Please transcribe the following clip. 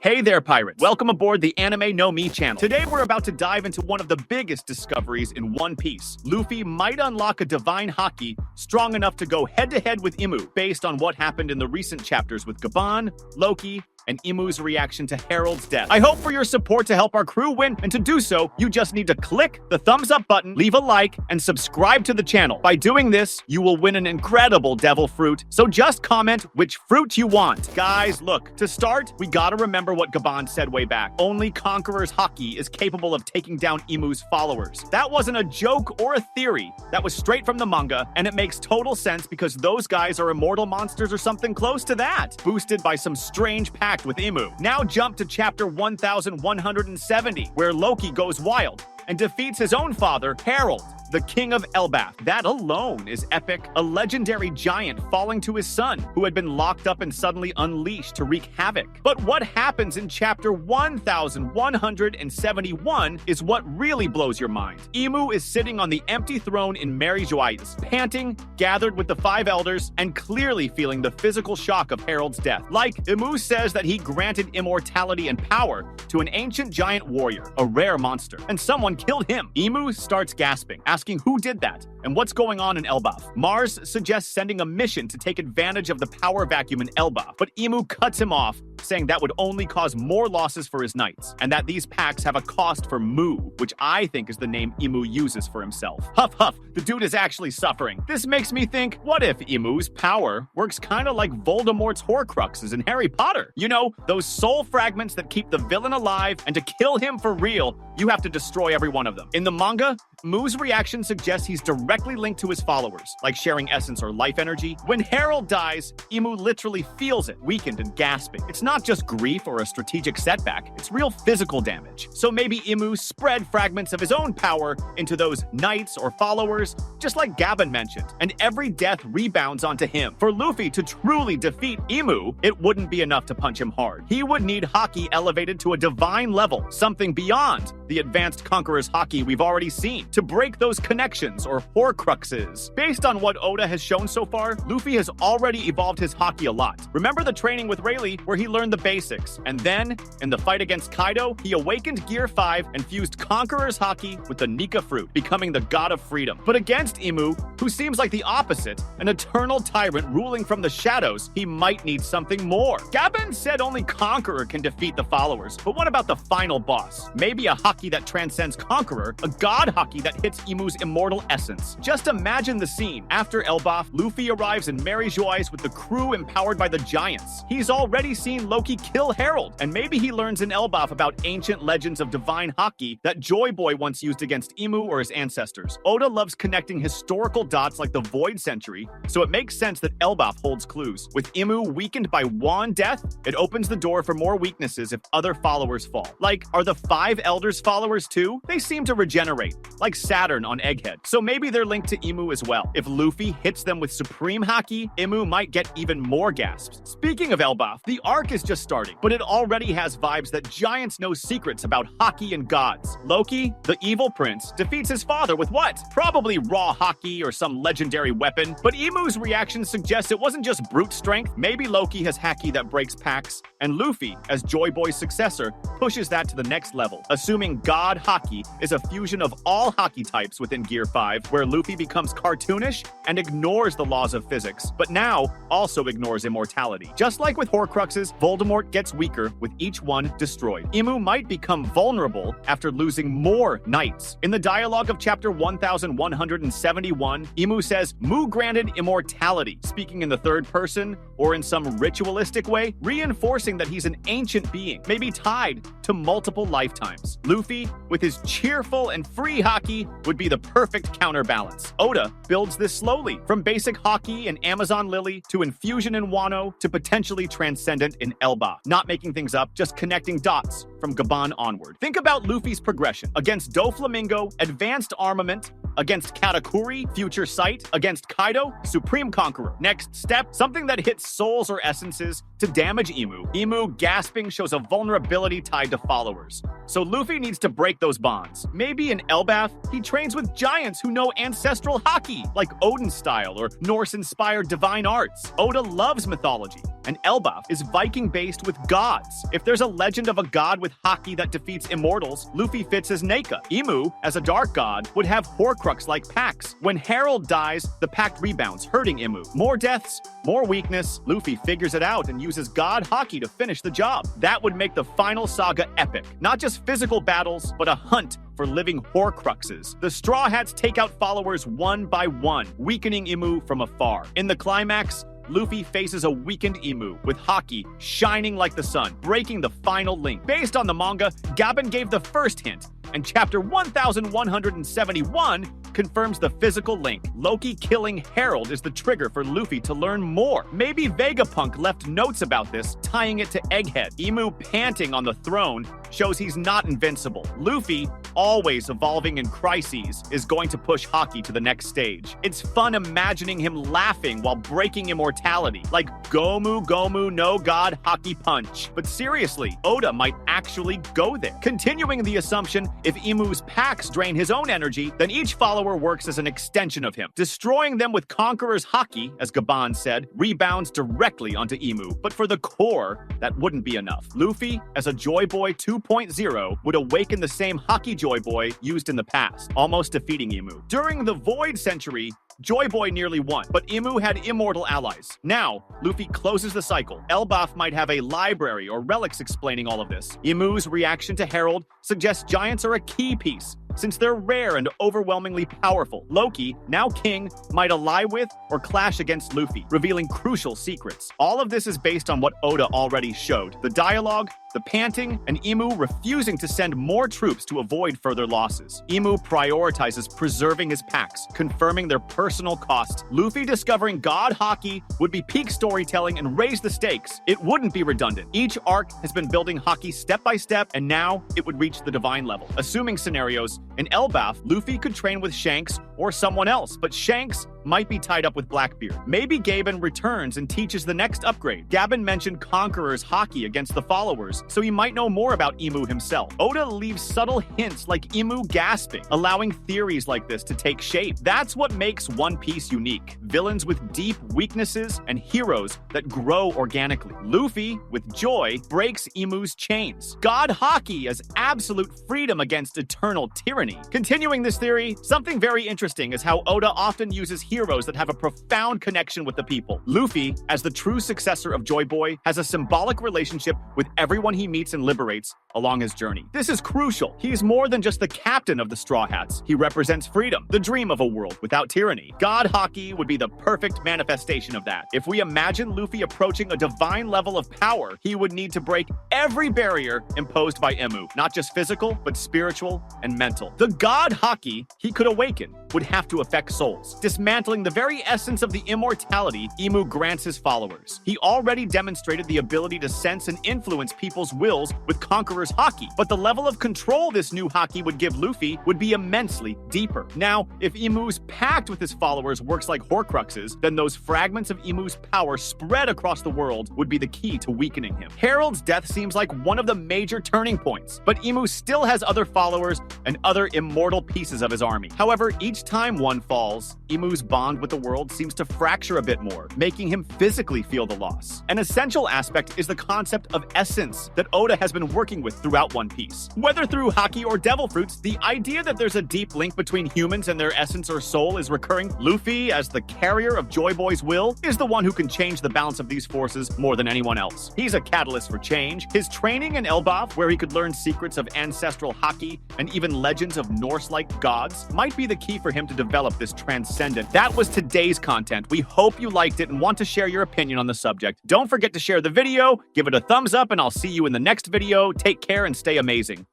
Hey there, pirates. Welcome aboard the Anime No Mi channel. Today we're about to dive into one of the biggest discoveries in One Piece. Luffy might unlock a divine haki strong enough to go head-to-head with Imu, based on what happened in the recent chapters with Gaban, Loki, and Imu's reaction to Harold's death. I hope for your support to help our crew win, and to do so, you just need to click the thumbs up button, leave a like, and subscribe to the channel. By doing this, you will win an incredible devil fruit, so just comment which fruit you want. Guys, look, to start, we gotta remember what Gaban said way back. Only Conqueror's Haki is capable of taking down Imu's followers. That wasn't a joke or a theory. That was straight from the manga, and it makes total sense because those guys are immortal monsters or something close to that, boosted by some strange pact with Imu. Now jump to chapter 1170, where Loki goes wild and defeats his own father, Harold, the king of Elbaf. That alone is epic. A legendary giant falling to his son, who had been locked up and suddenly unleashed to wreak havoc. But what happens in chapter 1171 is what really blows your mind. Imu is sitting on the empty throne in Mary Joyce, panting, gathered with the five elders, and clearly feeling the physical shock of Harold's death. Like, Imu says that he granted immortality and power to an ancient giant warrior, a rare monster, and someone killed him. Imu starts gasping, asking who did that and what's going on in Elbaf. Mars suggests sending a mission to take advantage of the power vacuum in Elbaf, but Imu cuts him off, saying that would only cause more losses for his knights, and that these packs have a cost for Mu, which I think is the name Imu uses for himself. Huff huff, the dude is actually suffering. This makes me think, what if Imu's power works kind of like Voldemort's Horcruxes in Harry Potter? You know, those soul fragments that keep the villain alive, and to kill him for real, you have to destroy every one of them. In the manga, Mu's reaction suggests he's directly linked to his followers, like sharing essence or life energy. When Harold dies, Imu literally feels it, weakened and gasping. It's not just grief or a strategic setback, it's real physical damage. So maybe Imu spread fragments of his own power into those knights or followers, just like Gaban mentioned, and every death rebounds onto him. For Luffy to truly defeat Imu, it wouldn't be enough to punch him hard. He would need Haki elevated to a divine level, something beyond the advanced Conqueror's Haki we've already seen, to break those connections or Horcruxes. Based on what Oda has shown so far, Luffy has already evolved his Haki a lot. Remember the training with Rayleigh where he learned the basics, and then, in the fight against Kaido, he awakened Gear 5 and fused Conqueror's Haki with the Nika fruit, becoming the god of freedom. But against Imu, who seems like the opposite, an eternal tyrant ruling from the shadows, he might need something more. Gaban said only Conqueror can defeat the followers, but what about the final boss? Maybe a Haki that transcends Conqueror, a god Haki that hits Imu's immortal essence. Just imagine the scene. After Elbaf, Luffy arrives in Mary Joyce with the crew empowered by the giants. He's already seen Loki kill Harold, and maybe he learns in Elbaf about ancient legends of divine Haki that Joy Boy once used against Imu or his ancestors. Oda loves connecting historical dots like the Void Century, so it makes sense that Elbaf holds clues. With Imu weakened by Wan death, it opens the door for more weaknesses if other followers fall. Like, are the five elders followers too? They seem to regenerate, like Saturn on Egghead, so maybe they're linked to Imu as well. If Luffy hits them with Supreme Haki, Imu might get even more gasps. Speaking of Elbaf, the arc is just starting, but it already has vibes that giants know secrets about Haki and gods. Loki, the evil prince, defeats his father with what? Probably raw Haki or some legendary weapon, but Imu's reaction suggests it wasn't just brute strength. Maybe Loki has Haki that breaks packs, and Luffy, as Joy Boy's successor, pushes that to the next level, assuming God Haki is a fusion of all Haki types within Gear 5, where Luffy becomes cartoonish and ignores the laws of physics, but now also ignores immortality. Just like with Horcruxes, Voldemort gets weaker with each one destroyed. Imu might become vulnerable after losing more knights. In the dialogue of chapter 1171, Imu says, Mu granted immortality, speaking in the third person or in some ritualistic way, reinforcing that he's an ancient being, maybe tied to multiple lifetimes. Luffy, with his cheerful and free Haki, would be the perfect counterbalance. Oda builds this slowly, from basic Haki in Amazon Lily to infusion in Wano to potentially transcendent in Elbaf. Not making things up, just connecting dots from Gaban onward. Think about Luffy's progression. Against Doflamingo, advanced armament. Against Katakuri, future sight. Against Kaido, supreme conqueror. Next step, something that hits souls or essences to damage Imu. Imu gasping shows a vulnerability tied to followers. So Luffy needs to break those bonds. Maybe in Elbaf, he trains with giants who know ancestral haki, like Odin style or Norse-inspired divine arts. Oda loves mythology, and Elbaf is Viking-based with gods. If there's a legend of a god with haki that defeats immortals, Luffy fits as Neka. Imu, as a dark god, would have Horcrux-like packs. When Harold dies, the pact rebounds, hurting Imu. More deaths, more weakness. Luffy figures it out and uses god haki to finish the job. That would make the final saga epic. Not just physical battles, but a hunt for living Horcruxes. The Straw Hats take out followers one by one, weakening Imu from afar. In the climax, Luffy faces a weakened Imu, with haki shining like the sun, breaking the final link. Based on the manga, Gaban gave the first hint, and chapter 1171 confirms the physical link. Loki killing Harold is the trigger for Luffy to learn more. Maybe Vegapunk left notes about this, tying it to Egghead. Imu panting on the throne shows he's not invincible. Luffy, always evolving in crises, is going to push haki to the next stage. It's fun imagining him laughing while breaking immortality, like Gomu Gomu no God Haki Punch. But seriously, Oda might actually go there. Continuing the assumption, if Imu's packs drain his own energy, then each follower works as an extension of him. Destroying them with Conqueror's haki, as Gaban said, rebounds directly onto Imu. But for the core, that wouldn't be enough. Luffy, as a Joy Boy 2.0, would awaken the same haki Joy Boy used in the past, almost defeating Imu. During the Void Century, Joy Boy nearly won, but Imu had immortal allies. Now, Luffy closes the cycle. Elbaf might have a library or relics explaining all of this. Imu's reaction to Harold suggests giants are a key piece, since they're rare and overwhelmingly powerful. Loki, now king, might ally with or clash against Luffy, revealing crucial secrets. All of this is based on what Oda already showed. The dialogue, the panting, and Imu refusing to send more troops to avoid further losses. Imu prioritizes preserving his packs, confirming their personal cost. Luffy discovering God Haki would be peak storytelling and raise the stakes. It wouldn't be redundant. Each arc has been building Haki step by step, and now it would reach the divine level. Assuming scenarios, in Elbaf, Luffy could train with Shanks or someone else, but Shanks might be tied up with Blackbeard. Maybe Gaban returns and teaches the next upgrade. Gaban mentioned Conqueror's haki against the followers, so he might know more about Imu himself. Oda leaves subtle hints like Imu gasping, allowing theories like this to take shape. That's what makes One Piece unique. Villains with deep weaknesses and heroes that grow organically. Luffy, with joy, breaks Imu's chains. God Haki as absolute freedom against eternal tyranny. Continuing this theory, something very interesting is how Oda often uses heroes that have a profound connection with the people. Luffy, as the true successor of Joy Boy, has a symbolic relationship with everyone he meets and liberates along his journey. This is crucial. He's more than just the captain of the Straw Hats. He represents freedom, the dream of a world without tyranny. God Haki would be the perfect manifestation of that. If we imagine Luffy approaching a divine level of power, he would need to break every barrier imposed by Imu, not just physical, but spiritual and mental. The God Haki he could awaken would have to affect souls, dismantling the very essence of the immortality Imu grants his followers. He already demonstrated the ability to sense and influence people's wills with Conqueror's haki, but the level of control this new haki would give Luffy would be immensely deeper. Now, if Imu's pact with his followers works like Horcruxes, then those fragments of Imu's power spread across the world would be the key to weakening him. Harold's death seems like one of the major turning points, but Imu still has other followers and other immortal pieces of his army. However, each time one falls, Imu's bond with the world seems to fracture a bit more, making him physically feel the loss. An essential aspect is the concept of essence that Oda has been working with throughout One Piece. Whether through haki or devil fruits, the idea that there's a deep link between humans and their essence or soul is recurring. Luffy, as the carrier of Joy Boy's will, is the one who can change the balance of these forces more than anyone else. He's a catalyst for change. His training in Elbaf, where he could learn secrets of ancestral haki and even legends of Norse-like gods, might be the key for him to develop this transcendent. That was today's content. We hope you liked it and want to share your opinion on the subject. Don't forget to share the video, give it a thumbs up, and I'll see you in the next video. Take care and stay amazing.